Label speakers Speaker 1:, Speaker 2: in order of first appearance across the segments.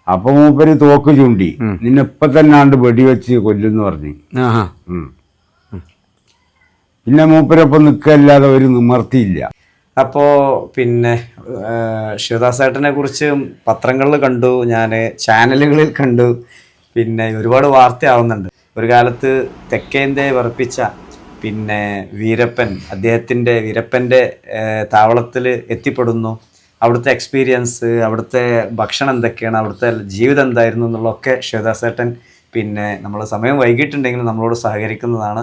Speaker 1: അപ്പൊ മൂപ്പര് തോക്ക് ചൂണ്ടി, നിന്നെ ഇപ്പൊ തന്നെ ആണ്ട് വെടിവെച്ച് കൊല്ലുന്ന് പറഞ്ഞു. പിന്നെ മൂപ്പരൊപ്പം നിൽക്കല്ലാതെ ഒരു നിമർത്തിയില്ല.
Speaker 2: അപ്പോ പിന്നെ ശിവദാസേട്ടനെ കുറിച്ച് പത്രങ്ങളിൽ കണ്ടു, ഞാൻ ചാനലുകളിൽ കണ്ടു, പിന്നെ ഒരുപാട് വാർത്തയാവുന്നുണ്ട്. ഒരു കാലത്ത് തെക്കേന്ത്യയെ വിറപ്പിച്ച പിന്നെ വീരപ്പൻ്റെ താവളത്തിൽ എത്തിപ്പെടുന്നു. അവിടുത്തെ എക്സ്പീരിയൻസ്, അവിടുത്തെ ഭക്ഷണം എന്തൊക്കെയാണ്, അവിടുത്തെ ജീവിതം എന്തായിരുന്നു എന്നുള്ളതൊക്കെ ശിവദാസേട്ടൻ പിന്നെ നമ്മൾ സമയം വൈകിട്ടുണ്ടെങ്കിലും നമ്മളോട് സഹകരിക്കുന്നതാണ്.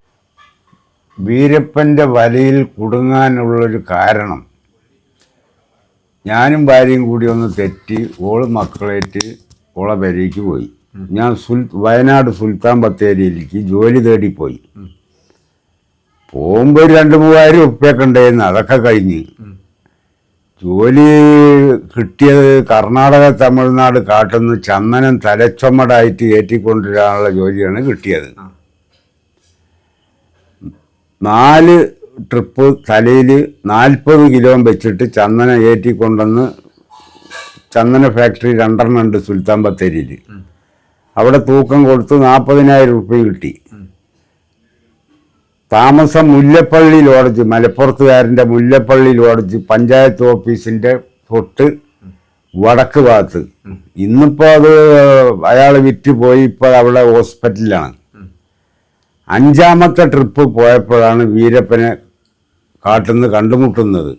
Speaker 1: വീരപ്പൻ്റെ വലയിൽ കുടുങ്ങാനുള്ളൊരു കാരണം, ഞാനും ഭാര്യയും കൂടി ഒന്ന് തെറ്റി ഓള് മക്കളേറ്റ് ഓളെ പെരേക്ക് പോയി. ഞാൻ വയനാട് സുൽത്താൻ ബത്തേരിയിലേക്ക് ജോലി തേടി പോയി. പോകുമ്പോൾ 2-3000 ഉറുപ്പ്യൊക്കെ ഉണ്ടായിരുന്നു. അതൊക്കെ കഴിഞ്ഞ് ജോലി കിട്ടിയത് കർണാടക, തമിഴ്നാട് കാട്ടുന്ന ചന്ദനം തലച്ചൊമ്മടായിട്ട് ഏറ്റിക്കൊണ്ടുവരാനുള്ള ജോലിയാണ് കിട്ടിയത്. 4 ട്രിപ്പ് തലയിൽ 40 കിലോ വെച്ചിട്ട് ചന്ദനം ഏറ്റിക്കൊണ്ടെന്ന് ചന്ദന ഫാക്ടറി 2 ഉണ്ട് സുൽത്താൻ ബത്തേരിയിൽ. അവിടെ തൂക്കം കൊടുത്ത് 40,000 ഉറുപ്പ്യ കിട്ടി. താമസം മുല്ലപ്പള്ളി ലോഡ്ജ്, മലപ്പുറത്തുകാരൻ്റെ മുല്ലപ്പള്ളി ലോഡ്ജ്, പഞ്ചായത്ത് ഓഫീസിൻ്റെ തൊട്ട് വടക്ക് ഭാഗത്ത്. ഇന്നിപ്പോൾ അത് അയാൾ വിറ്റ് പോയി, ഇപ്പോൾ അവിടെ ഹോസ്പിറ്റലിലാണ്. 5ാമത്തെ ട്രിപ്പ് പോയപ്പോഴാണ് വീരപ്പനെ കാട്ടുന്ന് കണ്ടുമുട്ടുന്നത്.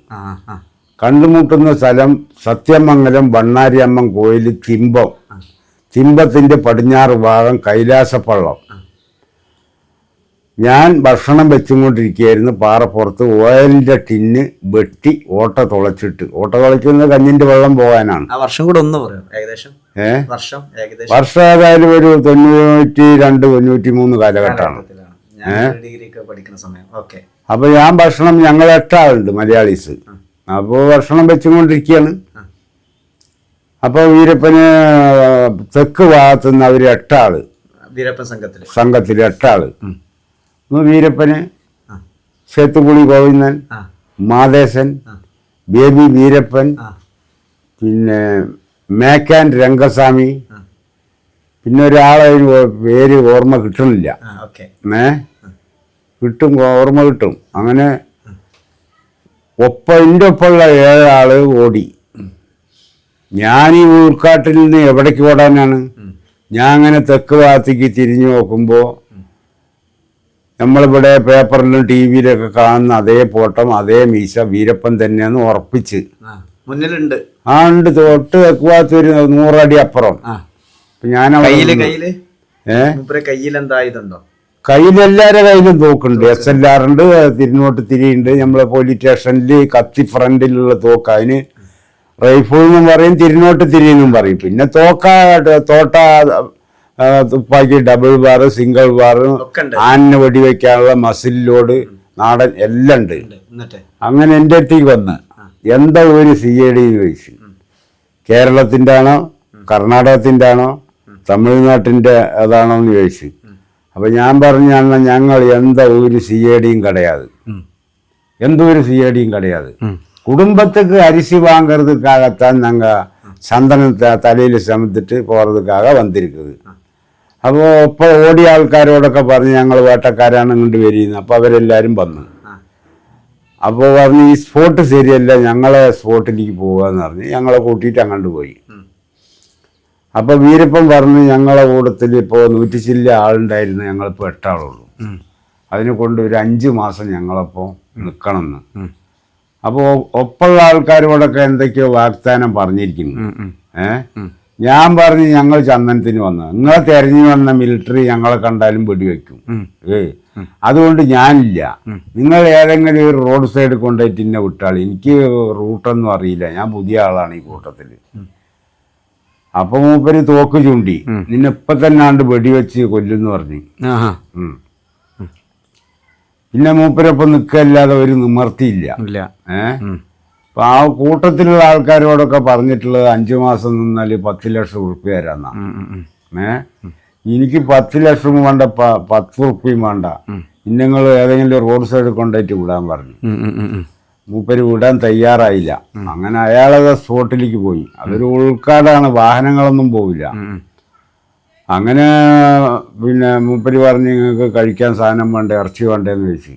Speaker 1: കണ്ടുമുട്ടുന്ന സ്ഥലം സത്യമംഗലം വണ്ണാരിയമ്മൻ കോയിൽ തിമ്പം. തിമ്പത്തിൻ്റെ പടിഞ്ഞാറ് ഭാഗം കൈലാസപ്പള്ളം. ഞാൻ ഭക്ഷണം വെച്ചുകൊണ്ടിരിക്കുകയായിരുന്നു. പാറപ്പുറത്ത് ഓയിലിൻ്റെ ടിന്ന് വെട്ടി ഓട്ട തുളയ്ക്കുന്നത് കഞ്ഞിൻ്റെ വെള്ളം പോകാനാണ്.
Speaker 2: വർഷം കൂടെ ഒന്ന് പറയാം ഏകദേശം.
Speaker 1: വർഷം ഏതായാലും ഒരു 92-93 കാലഘട്ടമാണ്. അപ്പൊ ഞാൻ ഭക്ഷണം, ഞങ്ങൾ 8 ആളുണ്ട് മലയാളീസ്. അപ്പോൾ ഭക്ഷണം വെച്ചുകൊണ്ടിരിക്കുകയാണ്. അപ്പോൾ വീരപ്പന് തെക്ക് ഭാഗത്തുനിന്ന് അവർ 8 ആള്, സംഘത്തിൽ 8 ആള്. വീരപ്പന് സേത്തുകുളി ഗോവിന്ദൻ, മാദേശൻ, ബേബി വീരപ്പൻ, പിന്നെ മേക്കാൻ രംഗസ്വാമി, പിന്നെ ഒരാളെ പേര് ഓർമ്മ കിട്ടണില്ല. ഓർമ്മ കിട്ടും. അങ്ങനെ എൻ്റെ ഒപ്പമുള്ള 7 ആള് ഓടി. ഞാൻ ഈ ഊർക്കാട്ടിൽ നിന്ന് എവിടേക്ക് ഓടാനാണ്? ഞാൻ അങ്ങനെ തെക്ക് ഭാഗത്തേക്ക് തിരിഞ്ഞു നോക്കുമ്പോൾ നമ്മളിവിടെ പേപ്പറിലും ടി വിയിലൊക്കെ കാണുന്ന അതേ പോട്ടം, അതേ മീശ വീരപ്പൻ തന്നെയാന്ന് ഉറപ്പിച്ച്
Speaker 2: മുന്നിലുണ്ട്.
Speaker 1: ഉണ്ട്. തൊട്ട് തെക്ക് ഭാഗത്ത് ഒരു 100 അടി അപ്പുറം. ഞാൻ കയ്യിലെല്ലാവരുടെ കയ്യിലും തോക്കുണ്ട്. SLR ഉണ്ട്, തിരിഞ്ഞോട്ട് തിരിയുണ്ട്. നമ്മളെ പോലീസ് സ്റ്റേഷനിൽ കത്തി ഫ്രണ്ടിലുള്ള തോക്ക്, അതിന് റൈഫിൾ എന്നും പറയും, തിരിഞ്ഞോട്ട് തിരിയെന്നും പറയും. പിന്നെ തോട്ട തുപ്പാക്കി ഡബിൾ ബാർ, സിംഗിൾ ബാർ, ആനിനെ വെടിവെക്കാനുള്ള മസിൽ ലോഡ്, നാടൻ എല്ലാം ഉണ്ട്. അങ്ങനെ എൻ്റെ അടുത്തേക്ക് വന്ന് എന്താ ഒരു CID ചോദിച്ചു. കേരളത്തിൻ്റെ ആണോ, കർണാടകത്തിൻ്റെ ആണോ, തമിഴ്നാട്ടിൻ്റെ അതാണോ എന്ന് ചോദിച്ചു. അപ്പം ഞാൻ പറഞ്ഞു, ഞങ്ങൾ എന്താ ഒരു CIDയും கிடையாது, எந்த ஒரு CIDயும் கிடையாது. குடும்பத்துக்கு அரிசி வாங்கிறதுக்காகத்தான் நாங்கள் சந்தனத்தை தலையில் சுமந்துட்டு போகிறதுக்காக வந்திருக்குது. അപ്പോൾ ഇപ്പോൾ ഓടിയ ആൾക്കാരോടൊക്കെ പറഞ്ഞ് ഞങ്ങൾ വേട്ടക്കാരാണ് ഇങ്ങോട്ട് വരികയെന്ന്. അപ്പോൾ അവരെല്ലാവരും വന്നു. അപ്പോൾ പറഞ്ഞ് ഈ സ്പോട്ട് ശരിയല്ല, ഞങ്ങളെ സ്പോട്ടിലേക്ക് പോകാമെന്ന് പറഞ്ഞ് ഞങ്ങളെ കൂട്ടിയിട്ട് അങ്ങോട്ട് പോയി. അപ്പോൾ വീരപ്പൻ പറഞ്ഞ് ഞങ്ങളെ കൂട്ടത്തിൽ ഇപ്പോൾ 100 ചില്ല ആളുണ്ടായിരുന്നു, ഞങ്ങളിപ്പോൾ 8 ആളുള്ളൂ. അതിനെ കൊണ്ട് ഒരു 5 മാസം ഞങ്ങളപ്പോൾ നിൽക്കണമെന്ന്. അപ്പോൾ ഒപ്പമുള്ള ആൾക്കാരോടൊക്കെ എന്തൊക്കെയോ വാഗ്ദാനം പറഞ്ഞിരിക്കുന്നു. ഞാൻ പറഞ്ഞു, ഞങ്ങൾ ചന്ദനത്തിന് വന്നത്, നിങ്ങളെ തെരഞ്ഞു വന്ന മിലിറ്ററി ഞങ്ങളെ കണ്ടാലും വെടിവെക്കും. അതുകൊണ്ട് ഞാനില്ല. നിങ്ങൾ ഏതെങ്കിലും ഒരു റോഡ് സൈഡ് കൊണ്ടുപോയിട്ട് എന്നെ വിട്ടാളി, എനിക്ക് റൂട്ടൊന്നും അറിയില്ല, ഞാൻ പുതിയ ആളാണ് ഈ കൂട്ടത്തിൽ. അപ്പൊ മൂപ്പര് തോക്ക് ചൂണ്ടി, നിന്നെ ഇപ്പൊ തന്നെ ആണ്ട് വെടിവെച്ച് കൊല്ലുന്ന് പറഞ്ഞു. പിന്നെ മൂപ്പരൊപ്പം നിൽക്കല്ലാതെ ഒരു നിമർത്തിയില്ല. അപ്പൊ ആ കൂട്ടത്തിലുള്ള ആൾക്കാരോടൊക്കെ പറഞ്ഞിട്ടുള്ളത് 5 മാസം നിന്നാൽ 10 ലക്ഷം ഉറുപ്പ്യ തരാന്നാ. എനിക്ക് 10 ലക്ഷം വേണ്ട, 10 ഉറുപ്പ്യയും വേണ്ട, നിങ്ങൾ ഏതെങ്കിലും റോഡ് സൈഡ് കൊണ്ടുപോയിട്ട് വിടാൻ പറഞ്ഞു. മൂപ്പര് വിടാൻ തയ്യാറായില്ല. അങ്ങനെ അയാളത് സ്പോട്ടിലേക്ക് പോയി. അതൊരു ഉൾക്കാടാണ്, വാഹനങ്ങളൊന്നും പോവില്ല. അങ്ങനെ പിന്നെ മൂപ്പര് പറഞ്ഞ് നിങ്ങൾക്ക് കഴിക്കാൻ സാധനം വേണ്ടേ, ഇറച്ചി വേണ്ടേന്ന് ചോദിച്ചു.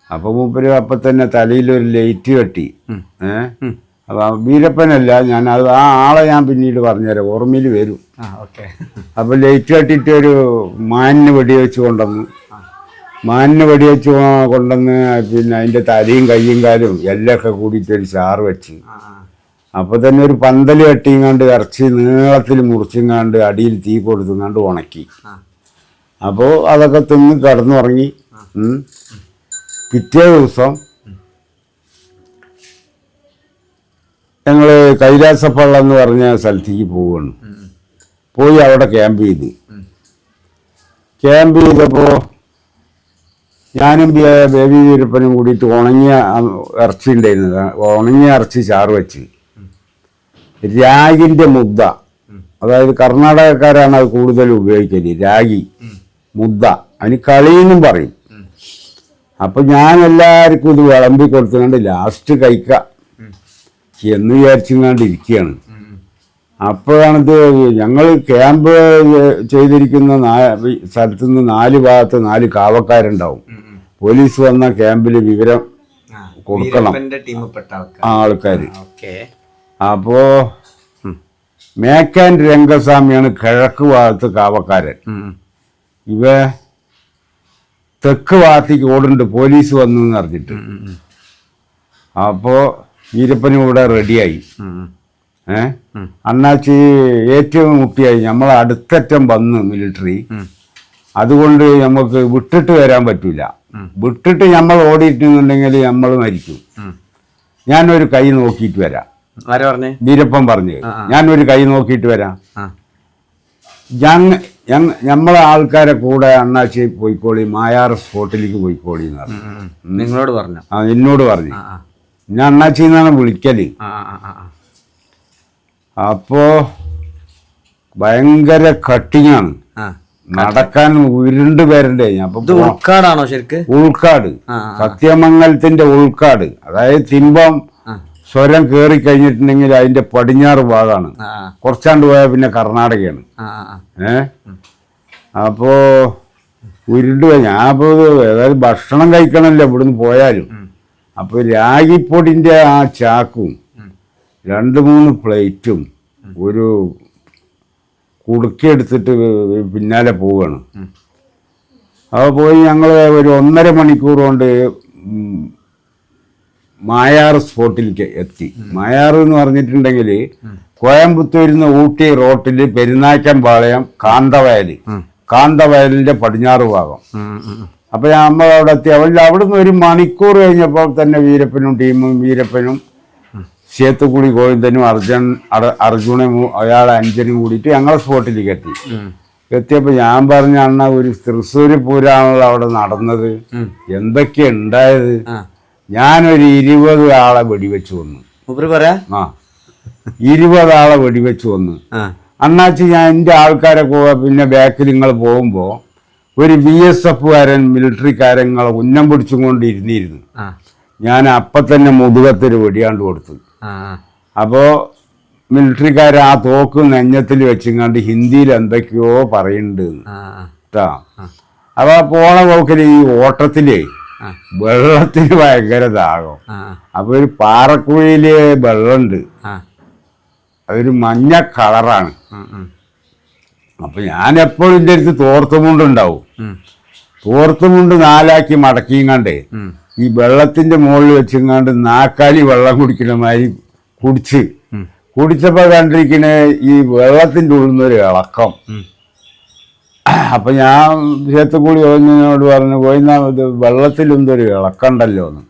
Speaker 1: അപ്പോൾ മൂപ്പര് അപ്പം തന്നെ തലയിലൊരു ലൈറ്റ് കെട്ടി. അപ്പം വീരപ്പനല്ല, ഞാൻ അത് ആ ആളെ ഞാൻ പിന്നീട് പറഞ്ഞുതരാം, ഓർമ്മയിൽ വരും. അപ്പോൾ ലൈറ്റ് കെട്ടിയിട്ട് ഒരു മാനിന് വെടിവെച്ച് കൊണ്ടുവന്ന് പിന്നെ അതിൻ്റെ തലയും കയ്യും കാലും എല്ലൊക്കെ കൂടിയിട്ട് ഒരു ചാറ് വെച്ച്. അപ്പോൾ തന്നെ ഒരു പന്തൽ കെട്ടിങ്ങാണ്ട് ഇറച്ചി നീളത്തിൽ മുറിച്ചിങ്ങാണ്ട് അടിയിൽ തീ കൊടുത്തുങ്ങാണ്ട് ഉണക്കി. അപ്പോൾ അതൊക്കെ തിന്ന് കിടന്നുറങ്ങി. പിറ്റേ ദിവസം ഞങ്ങൾ കൈലാസപ്പള്ളം എന്ന് പറഞ്ഞ സ്ഥലത്തേക്ക് പോവുകയാണ്. പോയി അവിടെ ക്യാമ്പ് ചെയ്തപ്പോൾ ഞാനും ബേബി വീരപ്പനും കൂടിയിട്ട് ഉണങ്ങിയ ഇറച്ചി ഉണ്ടായിരുന്നത്, ഉണങ്ങിയ ഇറച്ചി ചാറ് വെച്ച് രാഗിൻ്റെ മുദ്ദ, അതായത് കർണാടകക്കാരാണ് അത് കൂടുതൽ ഉപയോഗിക്കല്, രാഗി മുദ്ദ, അതിന് കളിയെന്നും പറയും. അപ്പം ഞാൻ എല്ലാവർക്കും ഇത് വിളമ്പി കൊടുത്തുകൊണ്ട് ലാസ്റ്റ് കഴിക്കാം എന്ന് വിചാരിച്ചുകൊണ്ടിരിക്കുകയാണ്. അപ്പോഴാണിത് ഞങ്ങൾ ക്യാമ്പ് ചെയ്തിരിക്കുന്ന സ്ഥലത്തുനിന്ന് 4 ഭാഗത്ത് 4 കാവക്കാരുണ്ടാവും. പോലീസ് വന്ന ക്യാമ്പിൽ വിവരം കൊടുക്കണം ആൾക്കാർ. അപ്പോ മേക്കാൻ രംഗസ്വാമിയാണ് കിഴക്ക് ഭാഗത്ത് കാവക്കാരൻ. ഇവ തെക്ക് ഭാഗത്തേക്ക് ഓടുണ്ട് പോലീസ് വന്നു എന്ന് അറിഞ്ഞിട്ട്. അപ്പോ വീരപ്പനും ഇവിടെ റെഡിയായി. അണ്ണാച്ചി ഏറ്റവും മുട്ടിയായി, നമ്മൾ അടുത്തറ്റം വന്ന് മിലിറ്ററി, അതുകൊണ്ട് നമുക്ക് വിട്ടിട്ട് വരാൻ പറ്റൂല. വിട്ടിട്ട് നമ്മൾ ഓടിയിട്ടുണ്ടെങ്കിൽ നമ്മൾ മരിക്കും. ഞാനൊരു കൈ നോക്കിയിട്ട് വരാം. വീരപ്പൻ പറഞ്ഞു, ഞാനൊരു കൈ നോക്കിയിട്ട് വരാം. നമ്മളെ ആൾക്കാരെ കൂടെ അണ്ണാച്ചി പോയിക്കോളി, മായാർ സ്പോട്ടിലേക്ക് പോയിക്കോളി എന്ന് പറഞ്ഞു.
Speaker 2: നിങ്ങളോട് പറഞ്ഞു?
Speaker 1: എന്നോട് പറഞ്ഞു. ഞാൻ അണ്ണാച്ചി എന്നാണ് വിളിക്കല്. അപ്പോ ഭയങ്കര കട്ടിങ്ങാണ്, നടക്കാൻ ഉരുണ്ട് പേരുണ്ടേ.
Speaker 2: ഉൾക്കാടാണോ ശരിക്ക്?
Speaker 1: ഉൾക്കാട്, സത്യമംഗലത്തിന്റെ ഉൾക്കാട്. അതായത് തിമ്പം സ്വരം കേറി കഴിഞ്ഞിട്ടുണ്ടെങ്കിൽ അതിന്റെ പടിഞ്ഞാറ് ഭാഗമാണ്. കുറച്ചാണ്ട് പോയാൽ പിന്നെ കർണാടകയാണ്. അപ്പോ ഉരുണ്ട് ഞാൻ അപ്പോ ഏതായാലും ഭക്ഷണം കഴിക്കണമല്ലോ ഇവിടുന്ന് പോയാലും. അപ്പൊ രാഗിപ്പൊടിന്റെ ആ ചാക്കും 2-3 പ്ലേറ്റും ഒരു കുടുക്കിയെടുത്തിട്ട് പിന്നാലെ പോവുകയാണ്. അപ്പോൾ പോയി ഞങ്ങൾ ഒരു 1.5 മണിക്കൂർ കൊണ്ട് മായാർ സ്പോട്ടിലേക്ക് എത്തി. മായാർ എന്ന് പറഞ്ഞിട്ടുണ്ടെങ്കിൽ കോയമ്പത്തൂരിൽ നിന്ന് ഊട്ടി റോട്ടിൽ പെരുന്നായ്ക്കമ്പാളയം കാന്തവയലിന്റെ പടിഞ്ഞാറ് ഭാഗം. അപ്പൊ നമ്മൾ അവിടെ എത്തി. അവിടുന്ന് 1 മണിക്കൂർ കഴിഞ്ഞപ്പോൾ തന്നെ വീരപ്പനും ചേത്തുക്കുടി ഗോവിന്ദനും അർജുനും അയാളെ 5 കൂടിയിട്ട് ഞങ്ങളെ സ്പോട്ടിലേക്ക് എത്തിയപ്പോൾ ഞാൻ പറഞ്ഞ അണ്ണ ഒരു തൃശ്ശൂര് പൂരാണല്ലോ അവിടെ നടന്നത്, എന്തൊക്കെയാ ഉണ്ടായത്? ഞാനൊരു 20 ആളെ വെടിവെച്ച് വന്നു. 20 ആളെ വെടിവെച്ച് വന്നു. അണ്ണാച്ചി ഞാൻ എൻ്റെ ആൾക്കാരെ പിന്നെ ബാക്കിൽ നിങ്ങൾ പോകുമ്പോ ഒരു BSF മിലിറ്ററിക്കാരൻ നിങ്ങളെ ഉന്നം പിടിച്ചും കൊണ്ട് ഇരുന്നിരുന്നു. ഞാൻ അപ്പം തന്നെ മുതുകത്തൊരു വെടിയാണ്ട് കൊടുത്തു. അപ്പോ മിലിറ്ററിക്കാരൻ ആ തോക്ക് നെഞ്ഞത്തിൽ വെച്ചിങ്ങാണ്ട് ഹിന്ദിയിൽ എന്തൊക്കെയോ പറയുന്നുണ്ട് കേട്ടാ. അപ്പൊ പോണ പോക്കില് ഈ ഓട്ടത്തില് വെള്ളത്തിന് ഭയങ്കര ദാഹം. അപ്പൊ ഒരു പാറക്കുഴിയില് വെള്ളമുണ്ട്, അതൊരു മഞ്ഞ കളറാണ്. അപ്പൊ ഞാൻ എപ്പോഴും എൻ്റെ അടുത്ത് തോർത്തുമുണ്ടുണ്ടാവും. തോർത്തുമുണ്ട് 4 മടക്കിയും കണ്ടേ ഈ വെള്ളത്തിന്റെ മുകളിൽ വെച്ചിങ്ങാണ്ട് നാക്കാലി വെള്ളം കുടിക്കണ മാതിരി കുടിച്ചപ്പോ കണ്ടിരിക്കണ ഈ വെള്ളത്തിന്റെ ഉള്ളിൽ നിന്നൊരു ഇളക്കം. അപ്പൊ ഞാൻ ചേത്തുകൂടി ഓഞ്ഞോട് പറഞ്ഞു, പോയിന്നാ ഇത് വെള്ളത്തിലൊന്നൊരു ഇളക്കണ്ടല്ലോ എന്ന്.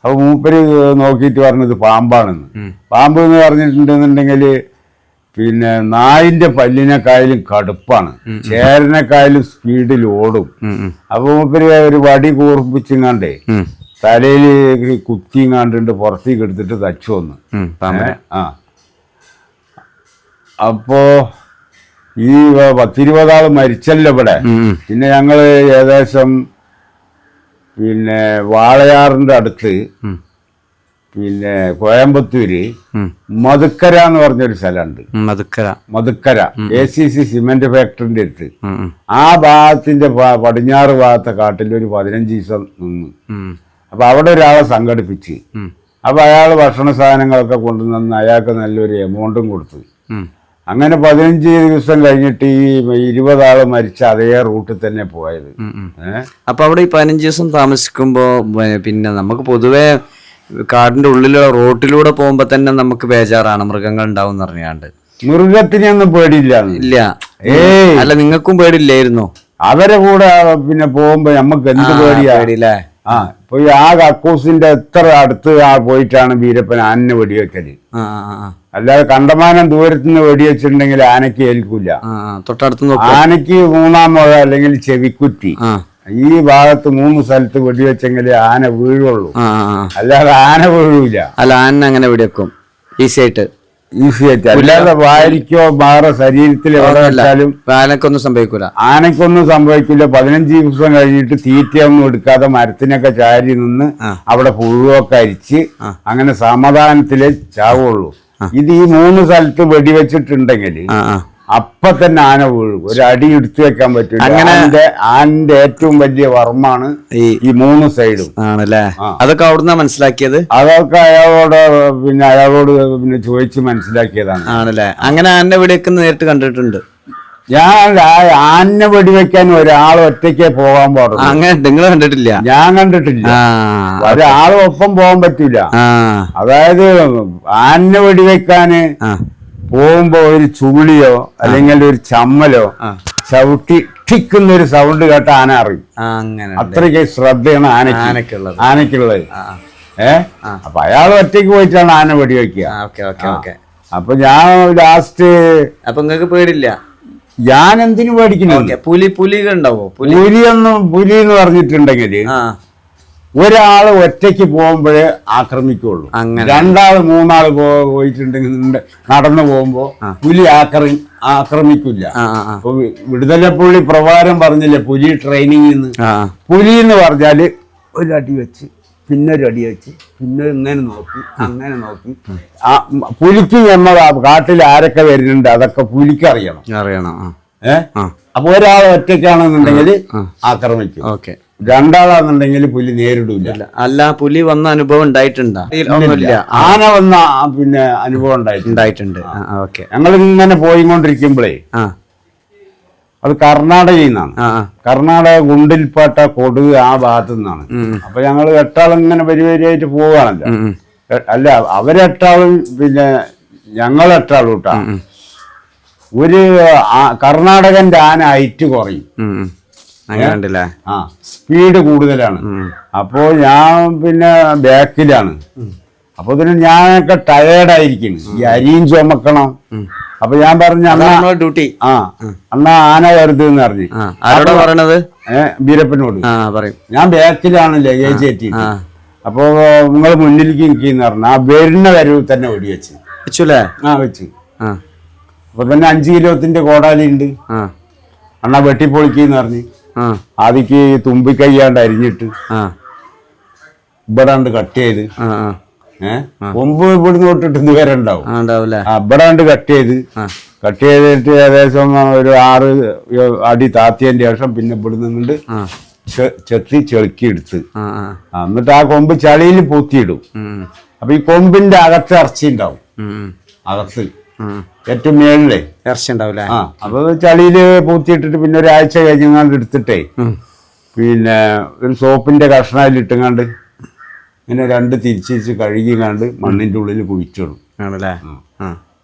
Speaker 1: അപ്പൊ മൂപ്പര് നോക്കിയിട്ട് പറഞ്ഞത് പാമ്പാണെന്ന്. പാമ്പ് എന്ന് പറഞ്ഞിട്ടുണ്ടെന്നുണ്ടെങ്കിൽ പിന്നെ നായിന്റെ പല്ലിനെക്കായാലും കടുപ്പാണ്, ചേരനെക്കായാലും സ്പീഡിൽ ഓടും. അപ്പൊ മൂപ്പര് ഒരു വടി കൂർപ്പിച്ചിങ്ങാണ്ടേ തലയിൽ കുത്തിങ്ങാണ്ട് പുറത്തേക്ക് എടുത്തിട്ട് തച്ചു വന്നു. അപ്പോ ഈ 10-20 ആള് മരിച്ചല്ലോ ഇവിടെ. പിന്നെ ഞങ്ങള് ഏകദേശം പിന്നെ വാളയാറിന്റെ അടുത്ത് പിന്നെ കോയമ്പത്തൂര് മധുക്കര എന്ന് പറഞ്ഞൊരു സ്ഥലമുണ്ട്. മധുക്കര ACC സിമെന്റ് ഫാക്ടറിന്റെ അടുത്ത്. ആ ഭാഗത്തിന്റെ പടിഞ്ഞാറ് ഭാഗത്തെ കാട്ടിൽ ഒരു 15 ദിവസം നിന്നു. അപ്പൊ അവിടെ ഒരാളെ സംഘടിപ്പിച്ച്, അപ്പൊ അയാൾ ഭക്ഷണ സാധനങ്ങളൊക്കെ കൊണ്ടുവന്ന് അയാൾക്ക് നല്ലൊരു എമൗണ്ടും കൊടുത്തു. അങ്ങനെ 15 ദിവസം കഴിഞ്ഞിട്ട് ഈ 20 ആള് മരിച്ച അതേ റൂട്ടിൽ തന്നെ പോയത്.
Speaker 2: അപ്പൊ അവിടെ ഈ 15 ദിവസം താമസിക്കുമ്പോ പിന്നെ നമുക്ക് പൊതുവെ കാടിന്റെ ഉള്ളിലുള്ള റോട്ടിലൂടെ പോകുമ്പോ തന്നെ നമുക്ക് ബേജാറാണ്, മൃഗങ്ങൾ ഉണ്ടാവും എന്ന് പറഞ്ഞാണ്ട്.
Speaker 1: മൃഗത്തിനൊന്നും പേടിയില്ല.
Speaker 2: ഇല്ല, അല്ല നിങ്ങൾക്കും പേടില്ലായിരുന്നു?
Speaker 1: അവരെ കൂടെ പിന്നെ പോകുമ്പോ നമ്മക്ക് എന്ത് പേടിയില്ലേ? ഇപ്പൊ ആ കക്കൂസിന്റെ എത്ര അടുത്ത് പോയിട്ടാണ് വീരപ്പൻ ആനനെ വെടിവെക്കല്. അല്ലാതെ കണ്ടമാനം ദൂരത്തുനിന്ന് വെടിവെച്ചിട്ടുണ്ടെങ്കിൽ ആനയ്ക്ക് ഏൽക്കൂല.
Speaker 2: തൊട്ടടുത്ത്
Speaker 1: ആനയ്ക്ക് 3-ാം മുഴ അല്ലെങ്കിൽ ചെവിക്കുറ്റി ഈ ഭാഗത്ത് 3 സ്ഥലത്ത് വെടിവെച്ചെങ്കിലേ ആന വീഴുള്ളൂ, അല്ലാതെ ആന വീഴൂല.
Speaker 2: അല്ല, ആന അങ്ങനെ വെടിവെക്കും ഈസി ആയിട്ട്,
Speaker 1: അല്ലാതെ വാരിക്കോ വേറെ ശരീരത്തിൽ എവിടെ വെച്ചാലും
Speaker 2: ആനക്കൊന്നും സംഭവിക്കൂല.
Speaker 1: 15 ദിവസം കഴിഞ്ഞിട്ട് തീറ്റയൊന്നും എടുക്കാതെ മരത്തിനൊക്കെ ചാരി നിന്ന് അവിടെ പുഴുവൊക്കെ അരിച്ച് അങ്ങനെ സമാധാനത്തിലേ ചാവുള്ളൂ. ഇത് ഈ 3 സ്ഥലത്ത് വെടിവെച്ചിട്ടുണ്ടെങ്കിൽ അപ്പൊ തന്നെ ആന വീഴും, ഒരു അടി എടുത്തു വെക്കാൻ പറ്റില്ല. അങ്ങനെ ആനന്റെ ഏറ്റവും വലിയ വർമ്മാണ് ഈ 3 സൈഡും
Speaker 2: ആണല്ലേ. അതൊക്കെ അവിടുന്ന് മനസ്സിലാക്കിയത്?
Speaker 1: അതൊക്കെ അയാളോട് ചോദിച്ച് മനസ്സിലാക്കിയതാണ്.
Speaker 2: ആണല്ലേ. അങ്ങനെ ആനനെ വെടിവെക്കുന്ന നേരിട്ട് കണ്ടിട്ടുണ്ട്
Speaker 1: ഞാൻ. ആനനെ വെടിവെക്കാൻ ഒരാൾ ഒറ്റയ്ക്കേ പോകാൻ പാടുള്ളൂ.
Speaker 2: അങ്ങനെ നിങ്ങൾ കണ്ടിട്ടില്ല?
Speaker 1: ഞാൻ കണ്ടിട്ടില്ല. ഒരാൾ ഒപ്പം പോകാൻ പറ്റൂല. അതായത് ആനനെ വെടിവെക്കാന് പോകുമ്പോ ഒരു ചുളിയോ അല്ലെങ്കിൽ ഒരു ചമ്മലോ ചവിട്ടി ഠിക്കുന്ന ഒരു സൗണ്ട് കേട്ട ആന അറിയും. അത്രയ്ക്ക് ശ്രദ്ധയാണ് ആനക്കുള്ളത്. അപ്പൊ അയാൾ ഒറ്റയ്ക്ക് പോയിട്ടാണ് ആന വെടിവെക്കുക. അപ്പൊ ഞാൻ ലാസ്റ്റ്,
Speaker 2: അപ്പൊ നിങ്ങൾക്ക് പേടില്ല?
Speaker 1: ഞാൻ എന്തിനു പേടിക്കുന്നു?
Speaker 2: പുലികൾ ഉണ്ടാവോ?
Speaker 1: പുലി എന്ന് പറഞ്ഞിട്ടുണ്ടെങ്കിൽ ഒരാള് ഒറ്റയ്ക്ക് പോകുമ്പോഴേ ആക്രമിക്കുള്ളൂ. 2 ആള് 3 ആള് പോയിട്ടുണ്ടെങ്കിൽ നടന്നു പോകുമ്പോ പുലി ആക്രമിക്കില്ല. അപ്പൊ വിടുതലപ്പുള്ളി പ്രകാരം പറഞ്ഞില്ലേ പുലി ട്രെയിനിങ്. പുലി എന്ന് പറഞ്ഞാല് ഒരു അടി വെച്ച് പിന്നെ ഒരു അടി വെച്ച് പിന്നെ ഇങ്ങനെ നോക്കി അങ്ങനെ നോക്കി. പുലിക്ക് നമ്മൾ കാട്ടിൽ ആരൊക്കെ വരുന്നുണ്ട് അതൊക്കെ പുലിക്ക് അറിയണം. അപ്പൊ ഒരാൾ ഒറ്റയ്ക്കാണെന്നുണ്ടെങ്കിൽ ആക്രമിക്കും. 2 ആളാണെന്നുണ്ടെങ്കിൽ പുലി നേരിടൂല.
Speaker 2: അല്ല, പുലി വന്ന അനുഭവം ഉണ്ടായിട്ടുണ്ടോ?
Speaker 1: ആന വന്ന പിന്നെ അനുഭവം ഉണ്ടായിട്ടുണ്ട്. ഞങ്ങൾ ഇങ്ങനെ പോയിക്കൊണ്ടിരിക്കുമ്പോഴേ അത് കർണാടകയിൽ നിന്നാണ്. കർണാടക ഗുണ്ടിൽപേട്ട കൊടുക് ആ ഭാഗത്തു നിന്നാണ്. അപ്പൊ ഞങ്ങൾ 8 ആൾ ഇങ്ങനെ പരിപാടിയായിട്ട് പോവുകയാണല്ലോ. അല്ല, അവര്8 ആളും പിന്നെ ഞങ്ങൾ 8 ആളും കൂട്ടാ. ഒരു കർണാടകന്റെ ആന ഹൈറ്റ് കുറയും, സ്പീഡ് കൂടുതലാണ്. അപ്പോ ഞാൻ പിന്നെ ബാക്കിലാണ്. അപ്പൊ ഇതിന് ഞാനൊക്കെ ടയേർഡായിരിക്കുന്നു, ഈ അരിയും ചുമക്കണം. അപ്പൊ ഞാൻ പറഞ്ഞു
Speaker 2: ഡ്യൂട്ടി
Speaker 1: അന്നാ ആന വരുത് എന്ന് പറഞ്ഞു ബീരപ്പനോട്. ഞാൻ ബാക്കിലാണ് ലഗേജ് എത്തി. അപ്പൊ നിങ്ങൾ മുന്നിലേക്ക് നിൽക്കുന്ന പറഞ്ഞു. ആ വരുന്ന വരവ് തന്നെ വെടിവെച്ച് വെച്ച്. അപ്പൊ തന്നെ 5 കിലോത്തിന്റെ കോടാലി ഉണ്ട്. അണ്ണാ വെട്ടിപ്പൊളിക്കെന്ന് പറഞ്ഞു. ആദ്യക്ക് തുമ്പിക്കയ്യാണ്ട് അരിഞ്ഞിട്ട് ഇവിടാണ്ട് കട്ട് ചെയ്ത് കൊമ്പ് ഇവിടുന്ന് തൊട്ടിട്ട് ഇതുവരെ ഉണ്ടാവും. ഇവിടാണ്ട് കട്ട് ചെയ്തിട്ട് ഏകദേശം ഒരു 6 അടി താത്തിയതിന്റെ ശേഷം പിന്നെ ഇവിടെ നിന്നിട്ട് ചെളുക്കി എടുത്ത് എന്നിട്ട് ആ കൊമ്പ് ചളിയിൽ പൂത്തിയിടും. അപ്പൊ ഈ കൊമ്പിന്റെ അകത്ത് ഇറച്ചി ഉണ്ടാവും. അകത്ത് ഏറ്റവും മേളിലെ
Speaker 2: ഇറച്ചി ഉണ്ടാവില്ലേ?
Speaker 1: അപ്പൊ ചളിയില് പൂത്തിയിട്ടിട്ട് പിന്നെ ഒരാഴ്ച കഴിഞ്ഞങ്ങാണ്ട് എടുത്തിട്ടേ പിന്നെ ഒരു സോപ്പിന്റെ കഷ്ണയിൽ ഇട്ടുങ്ങാണ്ട് ഇങ്ങനെ 2 തിരിച്ച് കഴുകിങ്ങാണ്ട് മണ്ണിന്റെ ഉള്ളിൽ കുഴിച്ചിടും.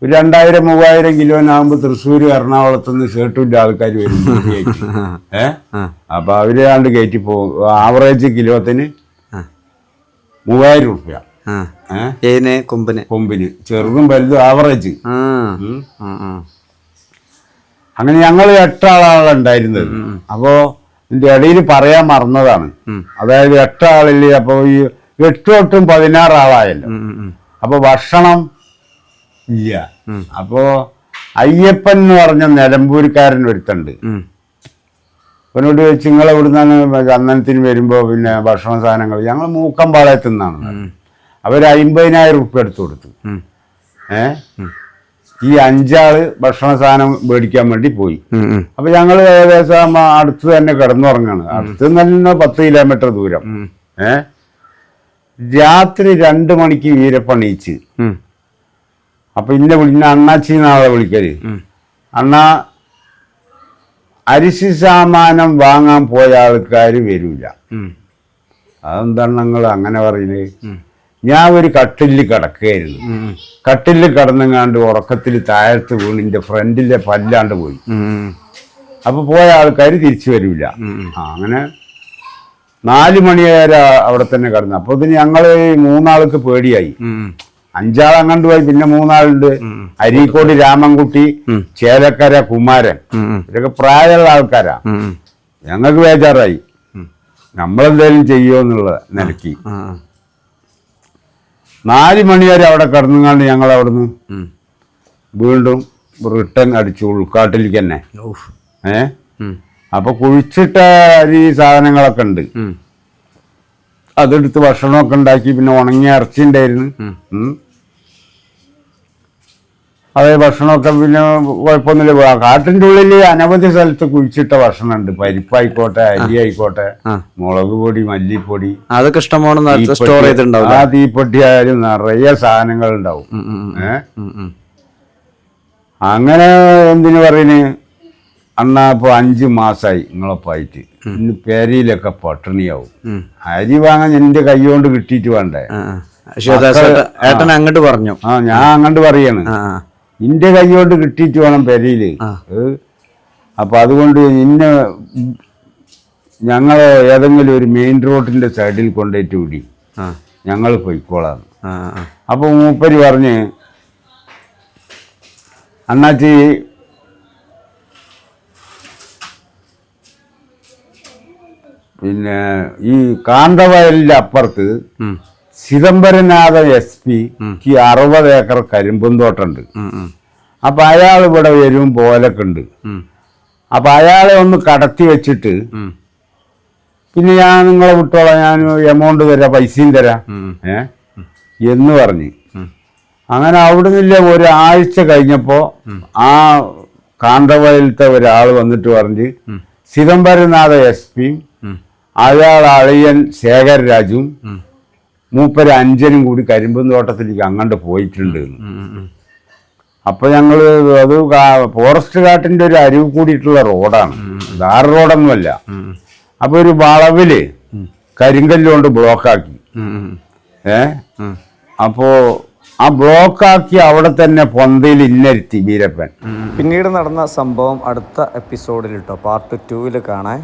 Speaker 1: ഒരു 2000-3000 കിലോനാകുമ്പോ തൃശ്ശൂര് എറണാകുളത്തുനിന്ന് ഷർട്ടിന്റെ ആൾക്കാർ വരും. അപ്പൊ അവര് കണ്ട് കയറ്റി പോകും. ആവറേജ് കിലോത്തിന് 3000 രൂപ. കൊമ്പിന് ചെറുതും വലുതും ആവറേജ്. അങ്ങനെ ഞങ്ങൾ 8 ആളാണ് ഉണ്ടായിരുന്നത്. അപ്പോ ഇതിന്റെ ഇടയിൽ പറയാൻ മറന്നതാണ്. അതായത് 8 ആളില് അപ്പൊ ഈ 8 തൊട്ടും 16 ആളായല്ലോ. അപ്പൊ ഭക്ഷണം ഇല്ല. അപ്പോ അയ്യപ്പൻ എന്ന് പറഞ്ഞ നിലമ്പൂർക്കാരൻ ഒരുത്തുണ്ട്. അവനോട് ചോദിച്ചു നിങ്ങൾ എവിടുന്നാണ് ചന്ദനത്തിന് വരുമ്പോ പിന്നെ ഭക്ഷണ സാധനങ്ങൾ? ഞങ്ങൾ മൂക്കമ്പാളയത്തു നിന്നാണ്. അവർ 50,000 ഉറുപ്പ്യ എടുത്തു കൊടുത്തു. ഈ 5 ആള് ഭക്ഷണ സാധനം മേടിക്കാൻ വേണ്ടി പോയി. അപ്പൊ ഞങ്ങൾ ഏകദേശം അടുത്ത് തന്നെ കിടന്നുറങ്ങാണ്. അടുത്ത് നല്ല 10 കിലോമീറ്റർ ദൂരം. രാത്രി 2 മണിക്ക് വീരപ്പണീച്ച്. അപ്പൊ ഇന്ന അണ്ണാച്ചി നാളെ വിളിക്കല്. അണ്ണാ അരിശി സാമാനം വാങ്ങാൻ പോയ ആൾക്കാർ വരൂല. അതെന്താണ് നിങ്ങൾ അങ്ങനെ പറയുന്നത്? ഞാൻ ഒരു കട്ടിലിൽ കിടക്കുകയായിരുന്നു. കട്ടിലിൽ കിടന്നെങ്ങാണ്ട് ഉറക്കത്തിൽ താഴത്ത് വീണ് എൻ്റെ ഫ്രണ്ടിലെ പല്ലാണ്ട് പോയി. അപ്പൊ പോയ ആൾക്കാർ തിരിച്ചു വരൂല. അങ്ങനെ 4 മണി വരെ അവിടെ തന്നെ കിടന്നു. അപ്പൊ ഇതിന് ഞങ്ങള് 3 ആൾക്ക് പേടിയായി. 5 ആൾ അങ്ങോട്ട് പോയി. പിന്നെ 3 ആളുണ്ട്. അരീക്കോട് രാമൻകുട്ടി, ചേലക്കര കുമാരൻ, ഇതൊക്കെ പ്രായമുള്ള ആൾക്കാരാ. ഞങ്ങൾക്ക് ബേജാറായി, നമ്മളെന്തേലും ചെയ്യുമോന്നുള്ള നിലയ്ക്ക്. 4 മണി വരെ അവിടെ കിടന്നുകൊണ്ട് ഞങ്ങൾ അവിടുന്ന് വീണ്ടും റിട്ടേൺ അടിച്ചു ഉൾക്കാട്ടിലേക്ക് തന്നെ. അപ്പൊ കുഴിച്ചിട്ട ഈ സാധനങ്ങളൊക്കെ ഉണ്ട്. അതെടുത്ത് ഭക്ഷണമൊക്കെ ഉണ്ടാക്കി. പിന്നെ ഉണങ്ങിയ ഇറച്ചി ഉണ്ടായിരുന്നു. അതേ ഭക്ഷണമൊക്കെ പിന്നെ കുഴപ്പമൊന്നുമില്ല. കാട്ടിൻ്റെ ഉള്ളിൽ അനവധി സ്ഥലത്ത് കുഴിച്ചിട്ട ഭക്ഷണമുണ്ട്. പരിപ്പായിക്കോട്ടെ, അരി ആയിക്കോട്ടെ, മുളക് പൊടി, മല്ലിപ്പൊടി,
Speaker 2: അതൊക്കെ ഇഷ്ടമാണ് സ്റ്റോർ ചെയ്തിട്ടുണ്ടാവും.
Speaker 1: ആ തീപ്പെട്ടി ആയാലും നിറയെ സാധനങ്ങൾ ഉണ്ടാവും. അങ്ങനെ എന്തിനു പറയുന്നു അണ്ണാ ഇപ്പൊ 5 മാസമായി നിങ്ങളൊപ്പായിട്ട്. ഇന്ന് പേരയിലൊക്കെ പട്ടിണിയാവും. അരി വാങ്ങാൻ എന്റെ കൈ കൊണ്ട് കിട്ടിയിട്ട് വേണ്ടേ?
Speaker 2: ഏട്ടൻ അങ്ങോട്ട് പറഞ്ഞു.
Speaker 1: ഞാൻ അങ്ങോട്ട് പറയാണ്, ഇന്റെ കൈ കൊണ്ട് കിട്ടിയിട്ട് വേണം പെരയില്. അപ്പൊ അതുകൊണ്ട് ഞങ്ങള് ഏതെങ്കിലും ഒരു മെയിൻ റോഡിന്റെ സൈഡിൽ കൊണ്ടുപോയിട്ട് വിടി, ഞങ്ങൾ പോയിക്കോളാം. അപ്പൊ മൂപ്പര് പറഞ്ഞ്, അണ്ണാച്ചി പിന്നെ ഈ കാന്തവയലിന്റെ അപ്പുറത്ത് ചിദംബരനാഥ SP 60 ഏക്കർ കരിമ്പും തോട്ടമുണ്ട്. അപ്പൊ അയാൾ ഇവിടെ വരും പോലൊക്കെ ഉണ്ട്. അപ്പൊ അയാളെ ഒന്ന് കടത്തി വെച്ചിട്ട് പിന്നെ ഞാൻ നിങ്ങളെ വിട്ടോളാം, ഞാൻ എമൗണ്ട് തരാം, പൈസയും തരാം എന്ന് പറഞ്ഞ്. അങ്ങനെ അവിടെ നിന്നില്ല. ഒരാഴ്ച കഴിഞ്ഞപ്പോ ആ കാന്തവയലത്തെ ഒരാൾ വന്നിട്ട് പറഞ്ഞ്, ചിദംബരനാഥ SP അയാൾ അളിയൻ ശേഖർ രാജും മൂപ്പര് 5 കൂടി കരിമ്പും തോട്ടത്തിലേക്ക് അങ്ങോട്ട് പോയിട്ടുണ്ട്. അപ്പൊ ഞങ്ങള് അത് ഫോറസ്റ്റ് കാട്ടിന്റെ ഒരു അരിവ് കൂടിയിട്ടുള്ള റോഡാണ്, ധാർ റോഡൊന്നുമല്ല. അപ്പൊ ഒരു വളവില് കരിങ്കല്ലുകൊണ്ട് ബ്ലോക്കാക്കി. അപ്പോ ആ ബ്ലോക്കാക്കി അവിടെ തന്നെ പൊന്തയിൽ ഇന്നരുത്തി വീരപ്പൻ.
Speaker 2: പിന്നീട് നടന്ന സംഭവം അടുത്ത എപ്പിസോഡിൽ പാർട്ട് 2 കാണാൻ.